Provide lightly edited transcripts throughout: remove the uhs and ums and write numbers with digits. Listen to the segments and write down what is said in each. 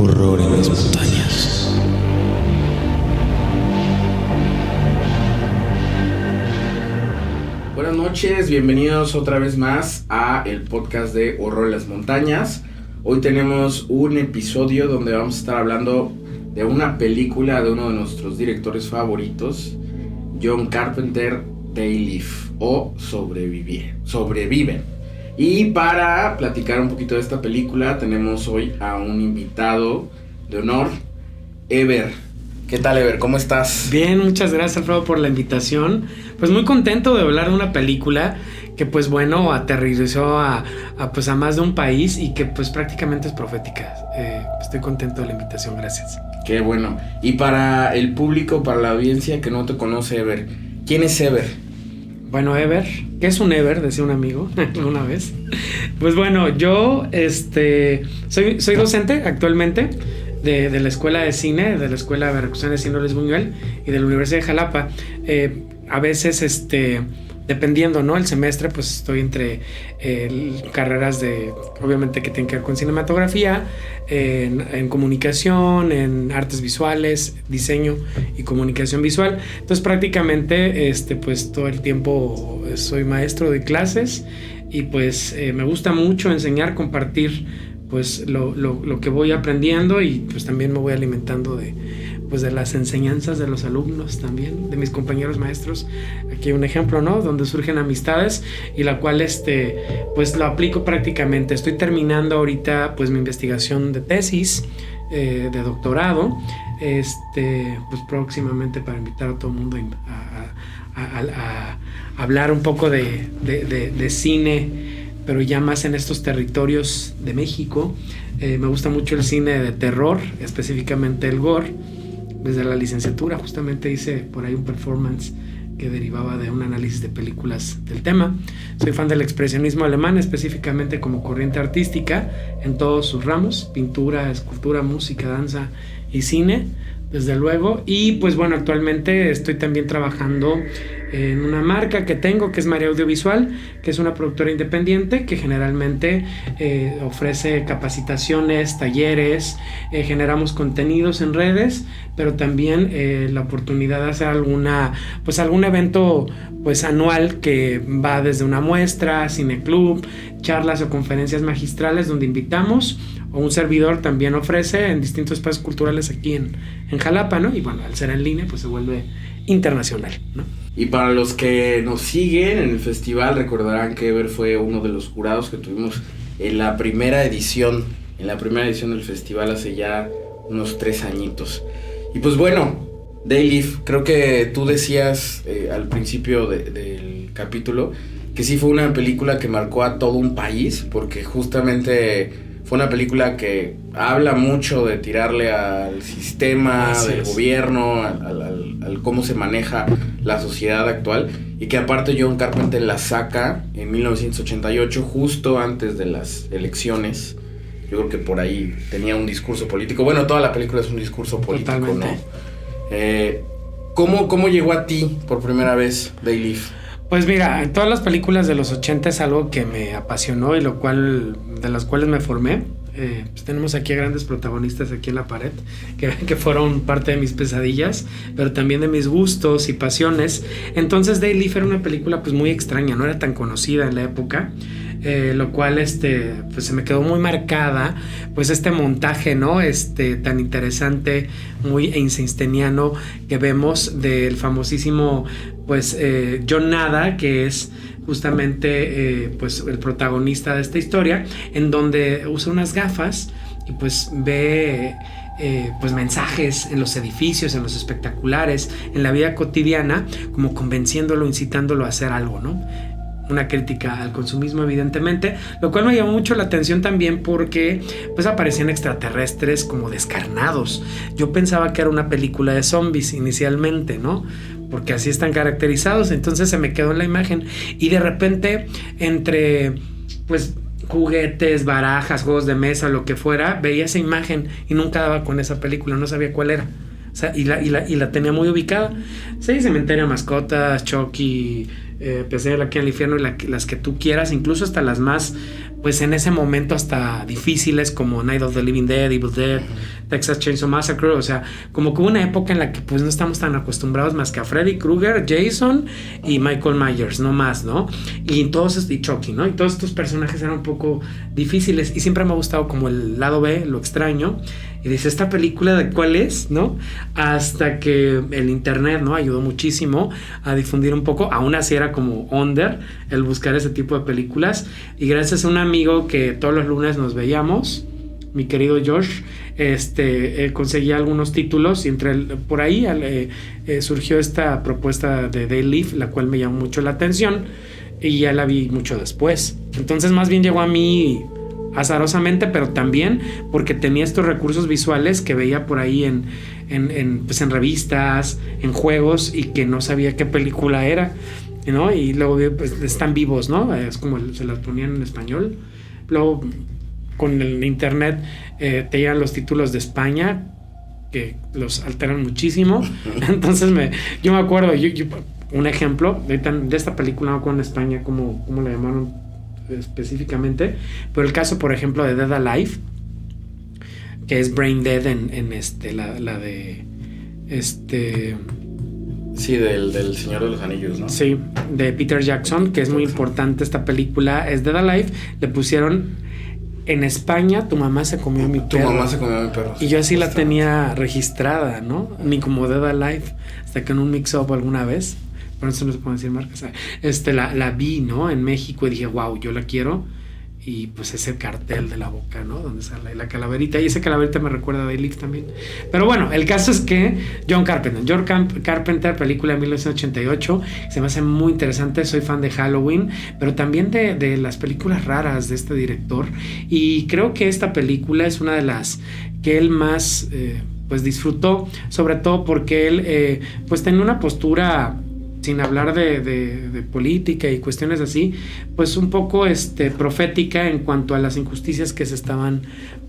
Horror en las montañas. Buenas noches, bienvenidos otra vez más a el podcast de Horror en las montañas. Hoy tenemos un episodio donde vamos a estar hablando de una película de uno de nuestros directores favoritos, John Carpenter, They Live o Sobreviven. Y para platicar un poquito de esta película tenemos hoy a un invitado de honor, Ever. ¿Qué tal, Ever? ¿Cómo estás? Bien, muchas gracias, Alfredo, por la invitación. Pues muy contento de hablar de una película que, pues bueno, aterrizó a más de un país y que pues prácticamente es profética. Estoy contento de la invitación, gracias. Qué bueno. Y para el público, para la audiencia que no te conoce, Ever, ¿quién es Ever? Bueno, Ever, ¿qué es un Ever? Decía un amigo una vez. Pues bueno, yo soy docente actualmente de la Escuela de Cine, de la Escuela de Veracruzana de Cine Luis Buñuel y de la Universidad de Jalapa. A veces, dependiendo, ¿no? El semestre, pues estoy entre carreras obviamente que tienen que ver con cinematografía, en comunicación, en artes visuales, diseño y comunicación visual. Entonces prácticamente, pues todo el tiempo soy maestro de clases y pues me gusta mucho enseñar, compartir pues lo que voy aprendiendo y pues también me voy alimentando de las enseñanzas de los alumnos también, de mis compañeros maestros. Aquí hay un ejemplo, ¿no? Donde surgen amistades y la cual pues lo aplico prácticamente. Estoy terminando ahorita pues mi investigación de tesis, de doctorado, pues próximamente para invitar a todo el mundo a hablar un poco de cine, pero ya más en estos territorios de México. Me gusta mucho el cine de terror, específicamente el gore. Desde la licenciatura justamente hice por ahí un performance que derivaba de un análisis de películas del tema. Soy fan del expresionismo alemán, específicamente como corriente artística en todos sus ramos: pintura, escultura, música, danza y cine, desde luego. Y pues bueno, actualmente estoy también trabajando en una marca que tengo, que es María Audiovisual, que es una productora independiente que generalmente ofrece capacitaciones, talleres, generamos contenidos en redes, pero también la oportunidad de hacer algún evento pues anual que va desde una muestra, cineclub, charlas o conferencias magistrales donde invitamos, o un servidor también ofrece en distintos espacios culturales aquí en Jalapa, ¿no? Y bueno, al ser en línea pues se vuelve internacional, ¿no? Y para los que nos siguen en el festival, recordarán que Ever fue uno de los jurados que tuvimos en la primera edición del festival hace ya unos 3 añitos. Y pues bueno, They Live, creo que tú decías al principio del capítulo que sí fue una película que marcó a todo un país, porque justamente fue una película que habla mucho de tirarle al sistema del gobierno, al cómo se maneja la sociedad actual, y que aparte John Carpenter la saca en 1988, justo antes de las elecciones. Yo creo que por ahí tenía un discurso político. Bueno, toda la película es un discurso político, totalmente, ¿no? ¿Cómo llegó a ti por primera vez They Live? Pues mira, en todas las películas de los 80 es algo que me apasionó y de las cuales me formé. Pues tenemos aquí a grandes protagonistas aquí en la pared que fueron parte de mis pesadillas, pero también de mis gustos y pasiones. Entonces They Live era una película pues muy extraña, no era tan conocida en la época, lo cual pues se me quedó muy marcada pues este montaje, ¿no? Tan interesante, muy einsteiniano que vemos del famosísimo pues John Nada, que es justamente pues el protagonista de esta historia, en donde usa unas gafas y pues ve pues mensajes en los edificios, en los espectaculares, en la vida cotidiana, como convenciéndolo, incitándolo a hacer algo, ¿no? Una crítica al consumismo, evidentemente, lo cual me llamó mucho la atención también porque pues aparecían extraterrestres como descarnados. Yo pensaba que era una película de zombies inicialmente, ¿no? Porque así están caracterizados. Entonces se me quedó en la imagen y de repente entre pues juguetes, barajas, juegos de mesa, lo que fuera, veía esa imagen y nunca daba con esa película, no sabía cuál era. O sea, y la tenía muy ubicada. Sí, Cementerio de Mascotas, Chucky, Pesadilla aquí en el infierno, y las que tú quieras, incluso hasta las más pues en ese momento hasta difíciles como Night of the Living Dead, Evil Dead, Texas Chainsaw Massacre, o sea, como que hubo una época en la que pues no estamos tan acostumbrados más que a Freddy Krueger, Jason y Michael Myers, no más, ¿no? Y Chucky, ¿no? Y todos estos personajes eran un poco difíciles y siempre me ha gustado como el lado B, lo extraño. Y dice, ¿esta película de cuál es? ¿No? Hasta que el internet, ¿no? Ayudó muchísimo a difundir un poco. Aún así era como under el buscar ese tipo de películas. Y gracias a un amigo que todos los lunes nos veíamos, mi querido Josh, conseguía algunos títulos. Y por ahí surgió esta propuesta de They Live, la cual me llamó mucho la atención. Y ya la vi mucho después. Entonces más bien llegó a mí azarosamente, pero también porque tenía estos recursos visuales que veía por ahí en revistas, en juegos, y que no sabía qué película era, ¿no? Y luego pues, están vivos, ¿no? Es como se las ponían en español. Luego con el internet te llegan los títulos de España que los alteran muchísimo. Entonces yo me acuerdo, un ejemplo de esta película, no me acuerdo en España cómo la llamaron específicamente, pero el caso por ejemplo de Dead Alive, que es Brain Dead en la de sí, del Señor de los Anillos, ¿no? Sí, de Peter Jackson, que es muy importante esta película, es Dead Alive. Le pusieron en España Tu mamá se comió mi perro. Tu mamá se comió mi perro. Y yo así la tenía registrada, ¿no? Ni como Dead Alive, hasta que en un mix-up alguna vez, por eso no se puede decir marcas, la vi, ¿no? En México, y dije, wow, yo la quiero. Y pues ese cartel de la boca, ¿no? Donde sale la calaverita. Y esa calaverita me recuerda a Day Live también. Pero bueno, el caso es que John Carpenter, película de 1988, se me hace muy interesante. Soy fan de Halloween, pero también de las películas raras de este director. Y creo que esta película es una de las que él más pues disfrutó, sobre todo porque él pues tenía una postura, sin hablar de política y cuestiones así, pues un poco profética en cuanto a las injusticias que se estaban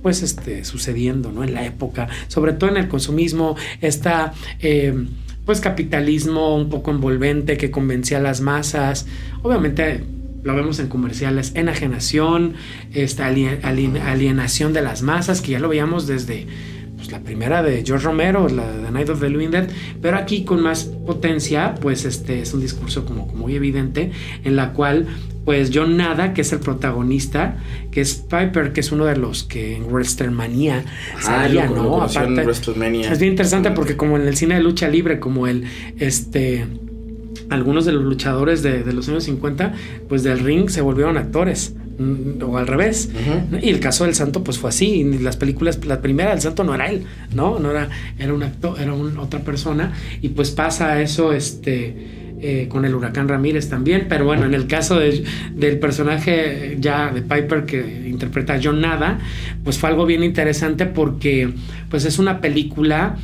pues sucediendo, ¿no? En la época, sobre todo en el consumismo, pues capitalismo un poco envolvente que convencía a las masas. Obviamente lo vemos en comerciales, enajenación, alienación de las masas, que ya lo veíamos desde la primera de George Romero, la de Night of the Living Dead, pero aquí con más potencia, pues es un discurso como muy evidente, en la cual pues John Nada, que es el protagonista, que es Piper, que es uno de los que en WrestleMania salía, ¿no? Aparte, es bien interesante porque como en el cine de lucha libre, como algunos de los luchadores de los años 50, pues del ring se volvieron actores, o al revés. Uh-huh. Y el caso del Santo pues fue así. Y las películas, la primera del Santo no era él, no era un actor, era otra persona. Y pues pasa eso con el Huracán Ramírez también. Pero bueno, en el caso del personaje ya de Piper, que interpreta a John Nada, pues fue algo bien interesante porque pues es una película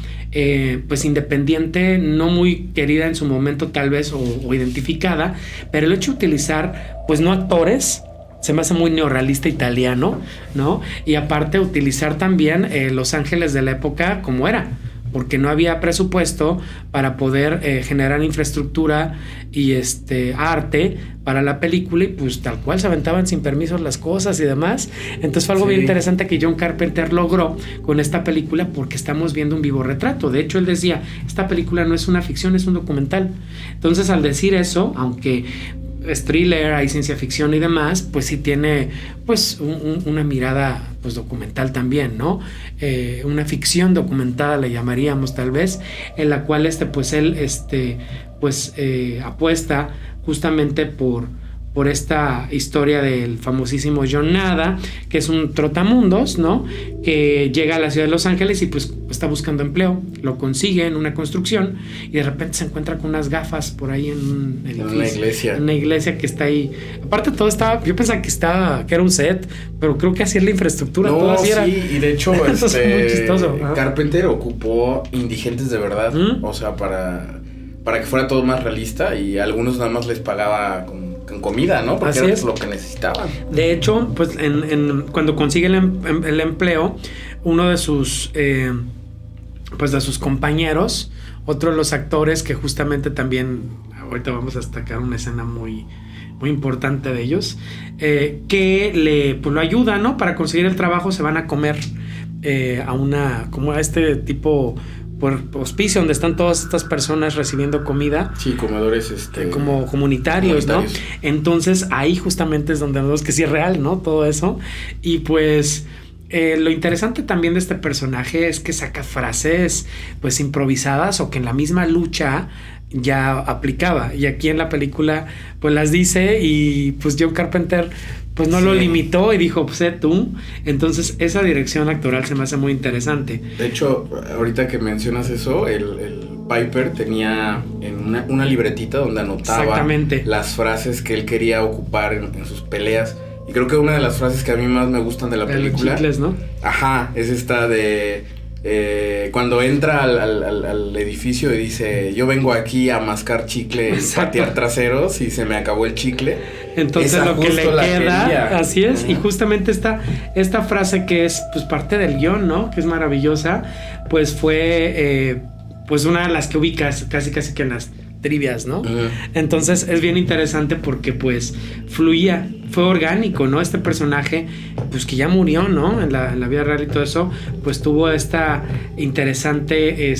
pues independiente, no muy querida en su momento tal vez, o identificada, pero el hecho de utilizar pues no actores se me hace muy neorrealista italiano, ¿no? Y aparte utilizar también Los Ángeles de la época como era, porque no había presupuesto para poder generar infraestructura y arte para la película, y pues tal cual se aventaban sin permiso las cosas y demás. Entonces fue algo bien interesante que John Carpenter logró con esta película, porque estamos viendo un vivo retrato. De hecho, él decía, esta película no es una ficción, es un documental. Entonces, al decir eso, aunque es thriller, hay ciencia ficción y demás, pues sí tiene pues una mirada pues documental también, ¿no? Una ficción documentada le llamaríamos tal vez, en la cual pues él apuesta justamente por esta historia del famosísimo John Nada, que es un trotamundos, ¿no? Que llega a la ciudad de Los Ángeles y pues está buscando empleo, lo consigue en una construcción y de repente se encuentra con unas gafas por ahí en un edificio, en una iglesia que está ahí. Aparte todo estaba, yo pensaba que era un set, pero creo que así es la infraestructura, todo así era. Sí, y de hecho muy chistoso, Carpenter ocupó indigentes de verdad, o sea, para que fuera todo más realista, y a algunos nada más les pagaba con comida, ¿no? Porque era lo que necesitaban. De hecho, pues cuando consigue el empleo, uno de sus compañeros, otro de los actores que justamente también, ahorita vamos a destacar una escena muy muy importante de ellos, que pues lo ayuda, ¿no? Para conseguir el trabajo se van a comer a este tipo por hospicio donde están todas estas personas recibiendo comida. Sí, comedores como comunitarios, ¿no? Entonces ahí justamente es donde vemos que sí es real, ¿no? Todo eso. Y pues lo interesante también de este personaje es que saca frases pues improvisadas o que en la misma lucha ya aplicaba, y aquí en la película pues las dice, y pues John Carpenter pues no lo limitó y dijo, pues tú. Entonces esa dirección actoral se me hace muy interesante. De hecho, ahorita que mencionas eso, el Piper tenía en una libretita donde anotaba las frases que él quería ocupar en sus peleas. Y creo que una de las frases que a mí más me gustan de la película... Los chicles, ¿no? Ajá, es esta de... cuando entra al edificio y dice, yo vengo aquí a mascar chicle y patear traseros y se me acabó el chicle. Entonces esa lo que le queda, así es, y justamente esta frase que es pues parte del guión, ¿no? Que es maravillosa, pues fue pues una de las que ubicas casi que en las trivias, ¿no? Entonces es bien interesante porque pues fluía, fue orgánico, ¿no? Este personaje pues que ya murió, ¿no? En la vida real y todo eso, pues tuvo esta interesante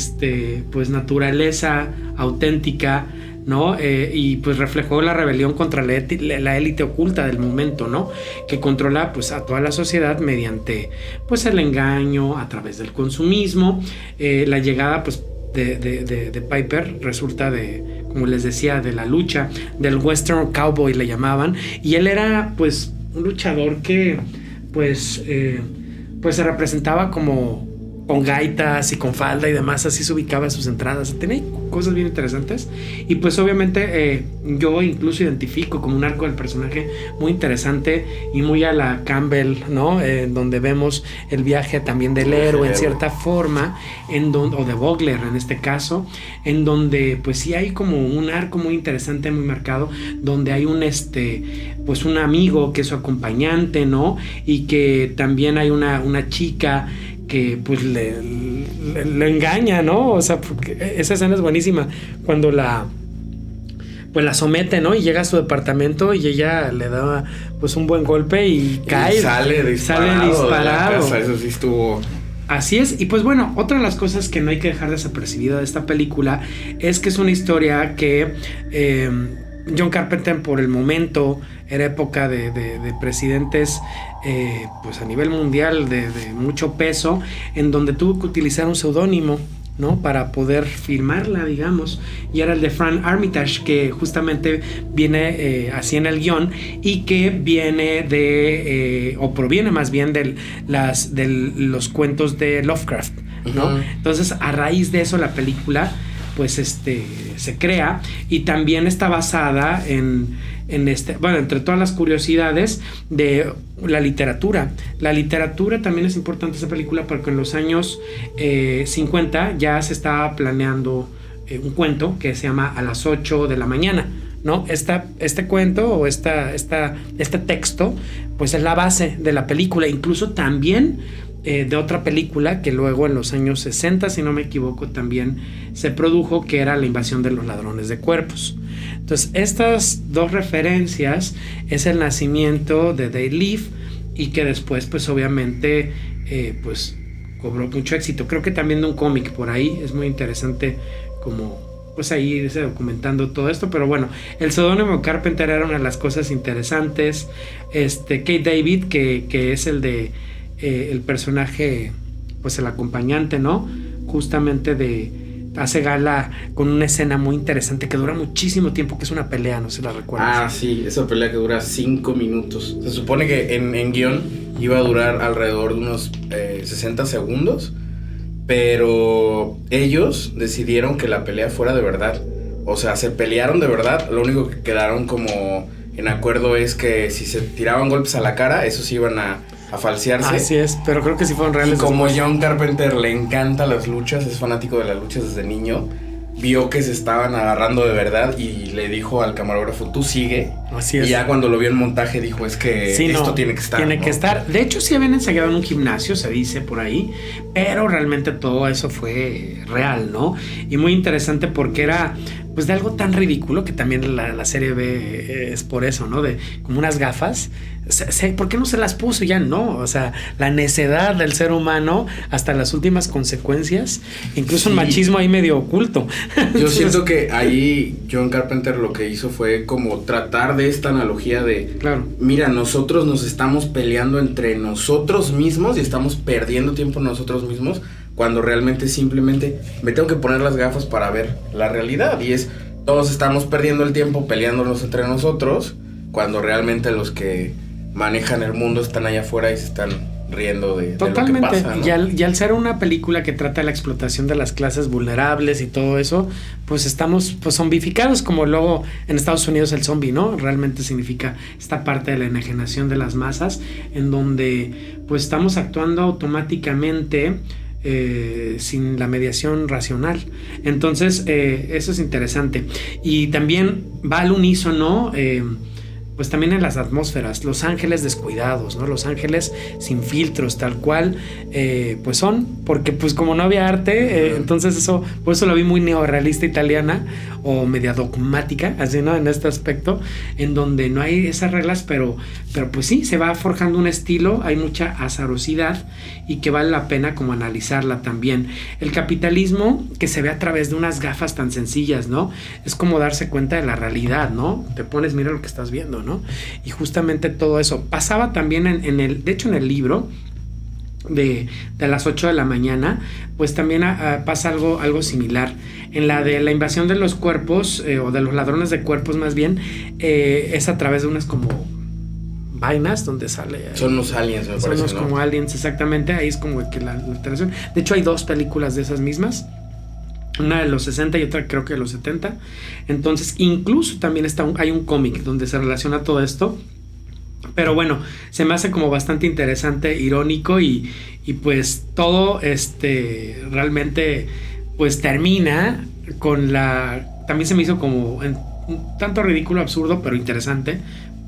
pues naturaleza auténtica, ¿no? Y pues reflejó la rebelión contra la élite oculta del momento, ¿no? Que controla pues a toda la sociedad mediante pues el engaño, a través del consumismo, la llegada pues de Piper resulta de, como les decía, de la lucha del western cowboy le llamaban, y él era pues un luchador que pues se representaba como con gaitas y con falda y demás, así se ubicaba en sus entradas, tenía cosas bien interesantes, y pues obviamente yo incluso identifico como un arco del personaje muy interesante y muy a la Campbell, ¿no? Donde vemos el viaje también del héroe en cierta forma, o de Vogler en este caso, en donde pues sí hay como un arco muy interesante, muy marcado, donde hay pues un amigo que es su acompañante, ¿no? Y que también hay una chica que pues le engaña, ¿no? O sea, porque esa escena es buenísima, cuando la somete, ¿no? Y llega a su departamento y ella le da pues un buen golpe y cae. Y sale disparado. De la casa, eso sí estuvo... Así es, y pues bueno, otra de las cosas que no hay que dejar desapercibida de esta película es que es una historia que John Carpenter por el momento era época de presidentes pues a nivel mundial de mucho peso, en donde tuvo que utilizar un seudónimo, ¿no? Para poder filmarla, digamos, y era el de Frank Armitage, que justamente viene así en el guión, y que viene o proviene más bien de los cuentos de Lovecraft, ¿no? Entonces a raíz de eso la película pues se crea, y también está basada entre todas las curiosidades de la literatura. La literatura también es importante esa película, porque en los años 50 ya se estaba planeando un cuento que se llama A las 8 de la mañana, ¿no? Este cuento o este texto pues es la base de la película, incluso también de otra película que luego en los años 60, si no me equivoco, también se produjo, que era La invasión de los ladrones de cuerpos. Entonces estas dos referencias es el nacimiento de They Live, y que después pues obviamente pues cobró mucho éxito. Creo que también de un cómic por ahí, es muy interesante como pues ahí irse documentando todo esto. Pero bueno, el seudónimo Carpenter era una de las cosas interesantes. Kate David, que es el de el personaje, pues el acompañante, ¿no? Justamente hace gala con una escena muy interesante que dura muchísimo tiempo, que es una pelea, no sé si la recuerdas. Ah, sí, esa pelea que dura 5 minutos. Se supone que en guión iba a durar alrededor de unos 60 segundos, pero ellos decidieron que la pelea fuera de verdad. O sea, se pelearon de verdad. Lo único que quedaron como en acuerdo es que si se tiraban golpes a la cara, esos iban a falsearse. Así es, pero creo que sí fueron reales. Y como John Carpenter le encanta las luchas, es fanático de las luchas desde niño, vio que se estaban agarrando de verdad y le dijo al camarógrafo, tú sigue. Así es. Y ya cuando lo vio en montaje dijo, es que sí, esto no, tiene que estar. Tiene ¿no? que estar. De hecho, sí habían ensayado en un gimnasio, se dice por ahí, pero realmente todo eso fue real, ¿no? Y muy interesante porque era pues de algo tan ridículo que también la serie B es por eso, ¿no? De como unas gafas. ¿Por qué no se las puso? Ya no. O sea, la necedad del ser humano hasta las últimas consecuencias. Incluso un machismo ahí medio oculto. Yo siento que ahí John Carpenter lo que hizo fue como tratar de esta analogía de... Claro. Mira, nosotros nos estamos peleando entre nosotros mismos y estamos perdiendo tiempo nosotros mismos cuando realmente simplemente me tengo que poner las gafas para ver la realidad. Y es, todos estamos perdiendo el tiempo peleándonos entre nosotros cuando realmente los que manejan el mundo están allá afuera y se están riendo de lo que pasa, ¿no? Y al ser una película que trata de la explotación de las clases vulnerables y todo eso, pues estamos pues zombificados, como luego en Estados Unidos el zombie, ¿no? Realmente significa esta parte de la enajenación de las masas, en donde pues estamos actuando automáticamente sin la mediación racional. Entonces eso es interesante. Y también va al unísono, pues también en las atmósferas, los ángeles descuidados, ¿no? Los ángeles sin filtros, tal cual, pues son, porque pues como no había arte, entonces eso, por eso la vi muy neorrealista italiana o media dogmática, así, ¿no? En este aspecto, en donde no hay esas reglas, pero pues sí, se va forjando un estilo, hay mucha azarosidad y que vale la pena como analizarla también. El capitalismo que se ve a través de unas gafas tan sencillas, ¿no? Es como darse cuenta de la realidad, ¿no? Te pones, mira lo que estás viendo, ¿no? Y justamente todo eso pasaba también de hecho en el libro de las 8 de la mañana, pues también pasa algo similar. En la de la invasión de los cuerpos, o de los ladrones de cuerpos más bien, es a través de unas como vainas donde sale... Son los aliens, me parece, son como aliens, exactamente. Ahí es como que la alteración. De hecho hay 2 películas de esas mismas. Una de los 60 y otra creo que de los 70. Entonces, incluso también hay un cómic donde se relaciona todo esto. Pero bueno, se me hace como bastante interesante, irónico y pues todo realmente pues termina con también se me hizo como un tanto ridículo, absurdo, pero interesante,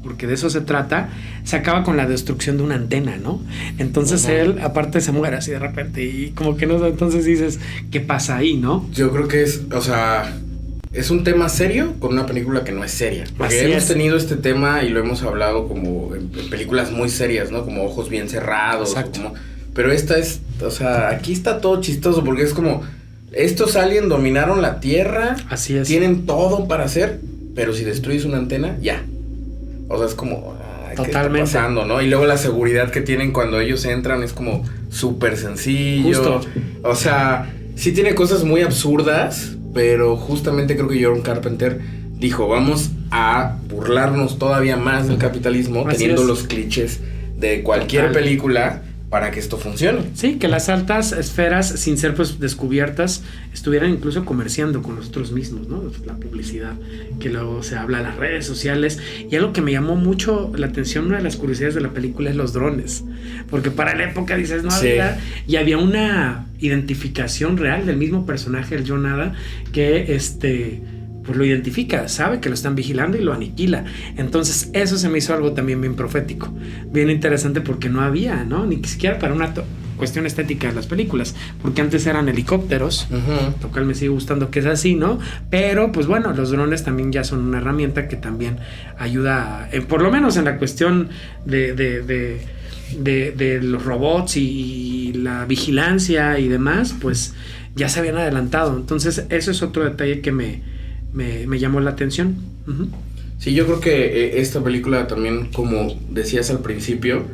porque de eso se trata. Se acaba con la destrucción de una antena, ¿no? Entonces él aparte se muere así de repente y como que no, entonces dices, ¿qué pasa ahí, no? Yo creo que es un tema serio con una película que no es seria. Porque Así hemos es. tenido este tema y lo hemos hablado como en películas muy serias, ¿no? Como Ojos Bien Cerrados. Exacto. Pero esta es, aquí está todo chistoso porque es como, estos aliens dominaron la Tierra. Así es. Tienen todo para hacer, pero si destruyes una antena, ya. O sea, es como, totalmente. ¿qué está pasando, no? Y luego la seguridad que tienen cuando ellos entran es como súper sencillo. Justo. O sea, sí tiene cosas muy absurdas, pero justamente creo que John Carpenter dijo, vamos a burlarnos todavía más del capitalismo, Así teniendo es. los clichés de cualquier Total. película para que esto funcione. Sí, que las altas esferas, sin ser pues descubiertas, estuvieran incluso comerciando con nosotros mismos, ¿no? La publicidad, que luego se habla en las redes sociales. Y algo que me llamó mucho la atención, una de las curiosidades de la película es los drones. Porque para la época dices, no había... Sí. Y había una identificación real del mismo personaje, el John Ada, que pues lo identifica, sabe que lo están vigilando y lo aniquila. Entonces eso se me hizo algo también bien profético, bien interesante, porque no había, ¿no? Ni siquiera para una cuestión estética de las películas, porque antes eran helicópteros, lo cual me sigue gustando que es así, ¿no? Pero pues bueno, los drones también ya son una herramienta que también ayuda, por lo menos en la cuestión de los robots y la vigilancia y demás, pues ya se habían adelantado. Entonces eso es otro detalle que me llamó la atención. Uh-huh. Sí, yo creo que esta película también, como decías al principio,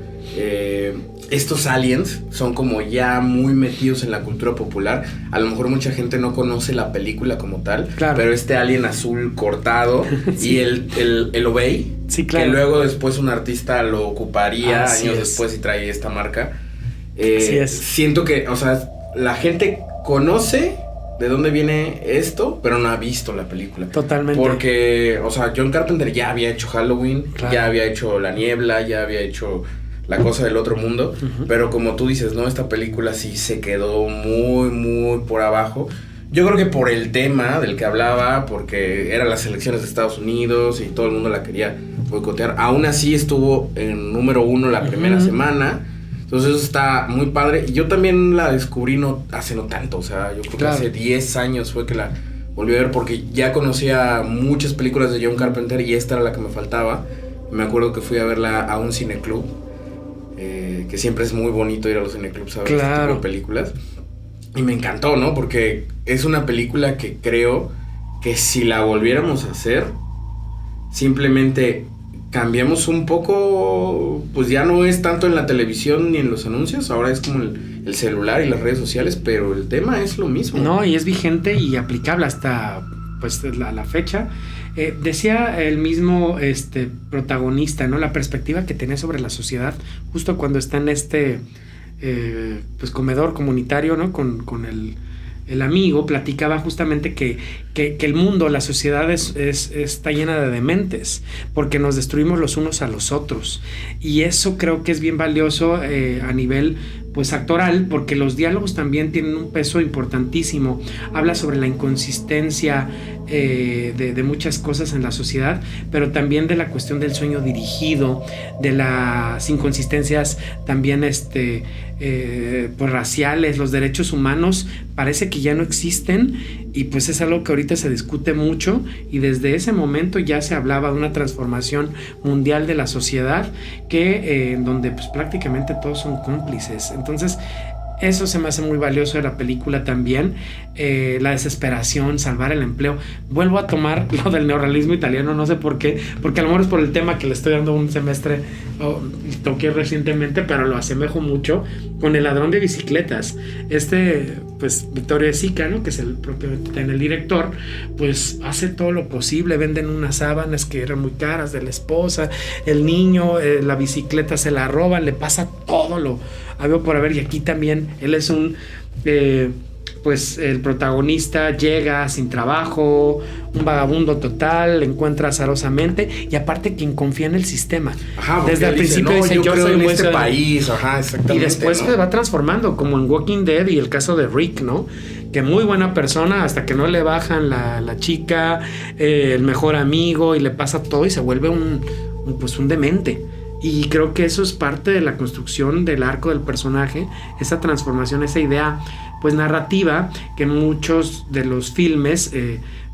estos aliens son como ya muy metidos en la cultura popular. A lo mejor mucha gente no conoce la película como tal, claro. Pero este alien azul cortado sí. Y el Obey, sí, claro. Que luego después un artista lo ocuparía Así años es. después y trae esta marca. Así es. Siento que, o sea, la gente conoce de dónde viene esto, pero no ha visto la película. Totalmente. Porque, o sea, John Carpenter ya había hecho Halloween, claro. Ya había hecho La Niebla, ya había hecho La Cosa del Otro Mundo, pero como tú dices, ¿no? Esta película sí se quedó muy, muy por abajo. Yo creo que por el tema del que hablaba, porque eran las elecciones de Estados Unidos y todo el mundo la quería boicotear, aún así estuvo en número 1 la primera semana. Entonces eso está muy padre. Y yo también la descubrí hace no tanto, o sea, yo creo que hace 10 años fue que la volví a ver, porque ya conocía muchas películas de John Carpenter y esta era la que me faltaba. Me acuerdo que fui a verla a un cineclub, que siempre es muy bonito ir a los cineclubs a ver este tipo de películas. Y me encantó, ¿no? Porque es una película que creo que si la volviéramos a hacer, simplemente cambiamos un poco, pues ya no es tanto en la televisión ni en los anuncios, ahora es como el celular y las redes sociales, pero el tema es lo mismo. No, y es vigente y aplicable hasta pues la fecha. Decía el mismo protagonista, ¿no? La perspectiva que tenía sobre la sociedad justo cuando está en pues comedor comunitario, ¿no? Con el amigo, platicaba justamente que el mundo, la sociedad está llena de dementes, porque nos destruimos los unos a los otros. Y eso creo que es bien valioso a nivel pues actoral, porque los diálogos también tienen un peso importantísimo. Habla sobre la inconsistencia de muchas cosas en la sociedad, pero también de la cuestión del sueño dirigido, de las inconsistencias también pues raciales. Los derechos humanos parece que ya no existen, y pues es algo que ahorita se discute mucho, y desde ese momento ya se hablaba de una transformación mundial de la sociedad donde pues prácticamente todos son cómplices. Entonces eso se me hace muy valioso de la película también. La desesperación, salvar el empleo. Vuelvo a tomar lo del neorrealismo italiano, no sé por qué, porque a lo mejor es por el tema que le estoy dando un semestre, toqué recientemente, pero lo asemejo mucho con El ladrón de bicicletas. Pues Vittorio De Sica, ¿no? Que es el propio el director, pues hace todo lo posible. Venden unas sábanas que eran muy caras de la esposa, el niño, la bicicleta se la roban, le pasa todo lo habido por haber. Y aquí también él es pues el protagonista llega sin trabajo, un vagabundo total, encuentra azarosamente, y aparte quien confía en el sistema. Ajá, desde el principio no, dice yo soy en muy este país, ajá, exactamente. Y después se va transformando, como en Walking Dead y el caso de Rick, ¿no? Que muy buena persona hasta que no le bajan la chica, el mejor amigo, y le pasa todo y se vuelve un demente. Y creo que eso es parte de la construcción del arco del personaje, esa transformación, esa idea pues narrativa que muchos de los filmes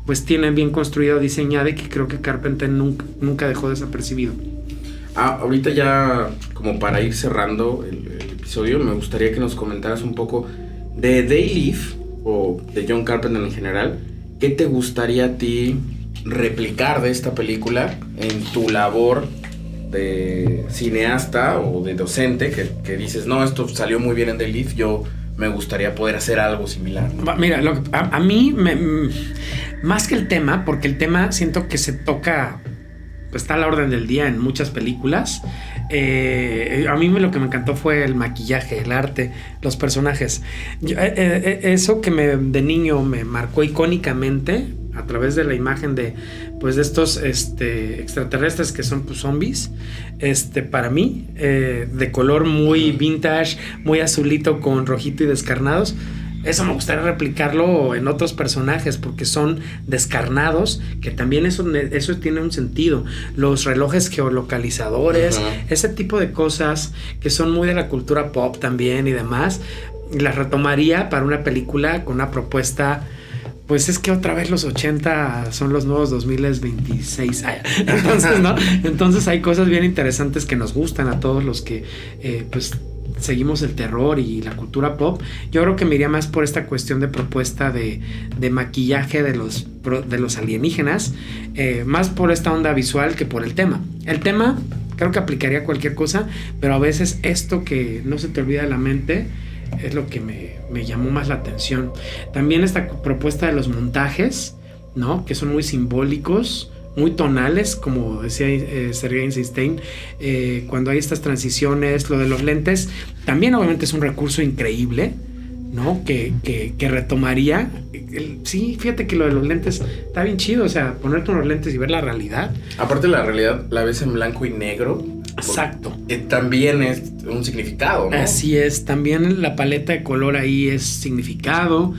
pues tienen bien construida o diseñada, y que creo que Carpenter nunca dejó desapercibido. Ahorita ya como para ir cerrando el episodio, me gustaría que nos comentaras un poco de They Live o de John Carpenter en general. ¿Qué te gustaría a ti replicar de esta película en tu labor de cineasta o de docente, que dices, no, esto salió muy bien en The Leaf, yo me gustaría poder hacer algo similar, ¿no? Mira, a mí más que el tema, porque el tema siento que se toca, pues está a la orden del día en muchas películas. A mí lo que me encantó fue el maquillaje, el arte, los personajes. Eso que de niño me marcó icónicamente a través de la imagen de estos extraterrestres que son pues zombies, para mí, de color muy vintage, muy azulito con rojito y descarnados. Eso me gustaría replicarlo en otros personajes, porque son descarnados, que también eso tiene un sentido. Los relojes geolocalizadores, ese tipo de cosas que son muy de la cultura pop también y demás, las retomaría para una película con una propuesta. Pues es que otra vez los 80 son los nuevos 2026. Entonces, ¿no? Entonces hay cosas bien interesantes que nos gustan a todos los que pues seguimos el terror y la cultura pop. Yo creo que me iría más por esta cuestión de propuesta de maquillaje de los alienígenas, más por esta onda visual que por el tema. El tema creo que aplicaría cualquier cosa, pero a veces esto que no se te olvida de la mente es lo que me llamó más la atención. También esta propuesta de los montajes, ¿no? Que son muy simbólicos, muy tonales, como decía Sergei Eisenstein, cuando hay estas transiciones. Lo de los lentes también obviamente es un recurso increíble, ¿no? Que retomaría. Sí, fíjate que lo de los lentes está bien chido, o sea, ponerte unos lentes y ver la realidad. Aparte, la realidad la ves en blanco y negro. Exacto. También es un significado, ¿no? Así es, también la paleta de color ahí es significado.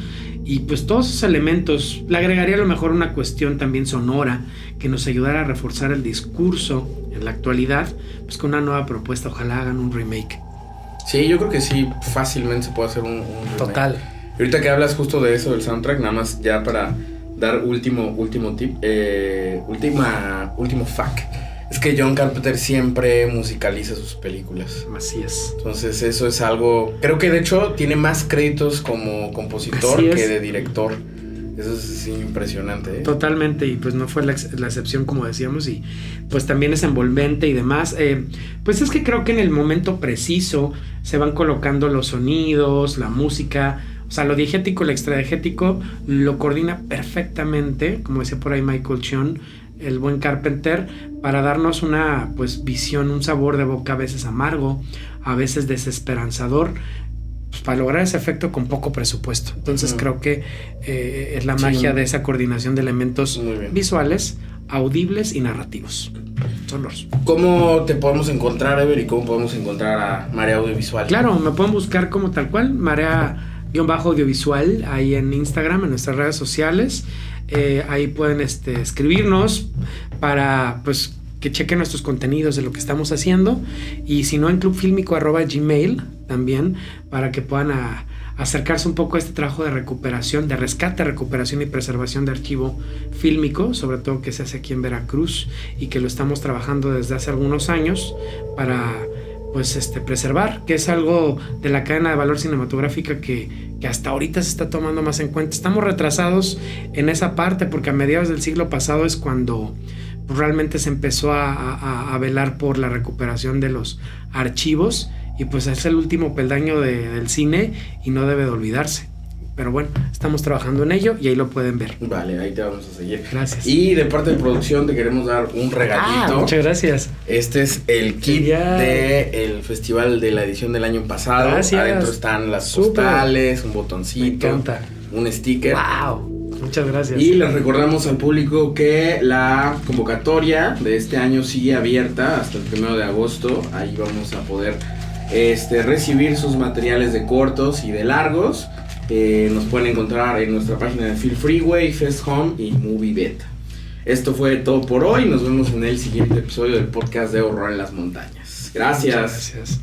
Y pues todos esos elementos, le agregaría a lo mejor una cuestión también sonora que nos ayudara a reforzar el discurso en la actualidad, pues con una nueva propuesta, ojalá hagan un remake. Sí, yo creo que sí, fácilmente se puede hacer un remake. Total. Y ahorita que hablas justo de eso del soundtrack, nada más ya para dar último tip, último fact, es que John Carpenter siempre musicaliza sus películas. Así es. Entonces eso es algo, creo que de hecho tiene más créditos como compositor que de director. Eso es impresionante, ¿eh? Totalmente, y pues no fue la excepción, como decíamos, y pues también es envolvente y demás. Pues es que creo que en el momento preciso se van colocando los sonidos, la música, o sea, lo diegético, lo extradiegético lo coordina perfectamente, como decía por ahí Michael Chion, el buen Carpenter, para darnos una pues visión, un sabor de boca a veces amargo, a veces desesperanzador, pues para lograr ese efecto con poco presupuesto. Entonces creo que es la magia de esa coordinación de elementos visuales, audibles y narrativos. Son los. ¿Cómo te podemos encontrar, Ever, y cómo podemos encontrar a Marea Audiovisual? Claro, me pueden buscar como tal cual, Marea-audiovisual, ahí en Instagram, en nuestras redes sociales. Ahí pueden escribirnos para pues que chequen nuestros contenidos de lo que estamos haciendo, y si no en clubfilmico@gmail también, para que puedan acercarse un poco a este trabajo de recuperación, de rescate, recuperación y preservación de archivo fílmico, sobre todo que se hace aquí en Veracruz y que lo estamos trabajando desde hace algunos años para pues preservar, que es algo de la cadena de valor cinematográfica que hasta ahorita se está tomando más en cuenta. Estamos retrasados en esa parte porque a mediados del siglo pasado es cuando realmente se empezó a velar por la recuperación de los archivos, y pues es el último peldaño del cine y no debe de olvidarse. Pero bueno, estamos trabajando en ello y ahí lo pueden ver. Vale, ahí te vamos a seguir. Gracias. Y de parte de producción te queremos dar un regalito. Muchas gracias. Este es el kit del festival de la edición del año pasado. Gracias. Adentro están las postales, un botoncito, me encanta, un sticker. ¡Wow! Muchas gracias. Y les recordamos al público que la convocatoria de este año sigue abierta hasta el 1 de agosto. Ahí vamos a poder recibir sus materiales de cortos y de largos. Nos pueden encontrar en nuestra página de Feel Freeway, Fest Home y Movie Beta. Esto fue todo por hoy. Nos vemos en el siguiente episodio del podcast de Horror en las Montañas. Gracias. Muchas gracias.